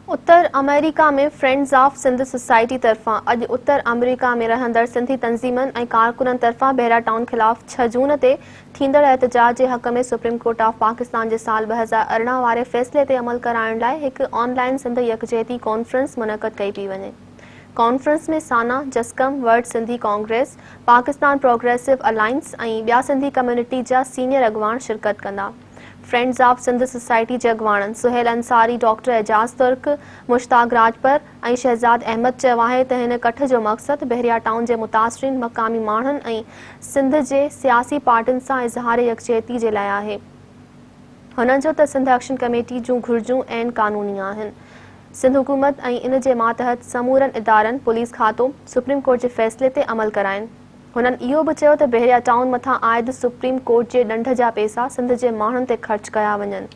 उत्तर America में friends of Sindh society तरफां अॼु उत्तर अमेरिका में रहंदड़ सिंधी तंज़ीमनि ऐं कारकुननि तरफां बहिरा टाउन ख़िलाफ़ 6 जून ते थींदड़ एहतजाज जे हक़ में सुप्रीम कोर्ट ऑफ पाकिस्तान जे साल 2018 वारे फ़ैसिले ते अमल कराइण लाइ हिकु ऑनलाइन सिंध यकजहती कॉन्फ्रेंस मुनक़द कई पई वञे। कॉन्फ्रेंस में साना, जसकम, world Sindhi congress, Pakistan progressive alliance ऐं ॿिया सिंधी कम्युनिटी जा सीनियर अॻवान शिरकत कंदा। फ्रेंड्स ऑफ सिंध सोसाइटी जे अॻवाननि सुहेल अंसारी, डॉक्टर एजाज़ तुर्क, मुश्ताक राजपर ऐं शहज़ाद अहमद चयो आहे त हिन कठ जो मक़सदु बहरिया टाउन जे मुतासिरीन मक़ामी माण्हुनि ऐं सिंध जे सियासी पार्टियुनि सां इज़हार यकजहती जे लाइ आहे। हुननि जो त सिंध एक्शन कमेटी जूं घुर्जूं ऐन क़ानूनी आहिनि। सिंध हुकूमत ऐं इन जे मातहत समूरनि इदारनि पुलिस खातो सुप्रीम कोर्ट जे फ़ैसिले ते अमल कराइनि। हुननि इहो बि चयो त बहरिया टाउन मथां आयद सुप्रीम कोर्ट जे ॾंढ जा पैसा सिंध जे माण्हुनि ते ख़र्च कया वञनि।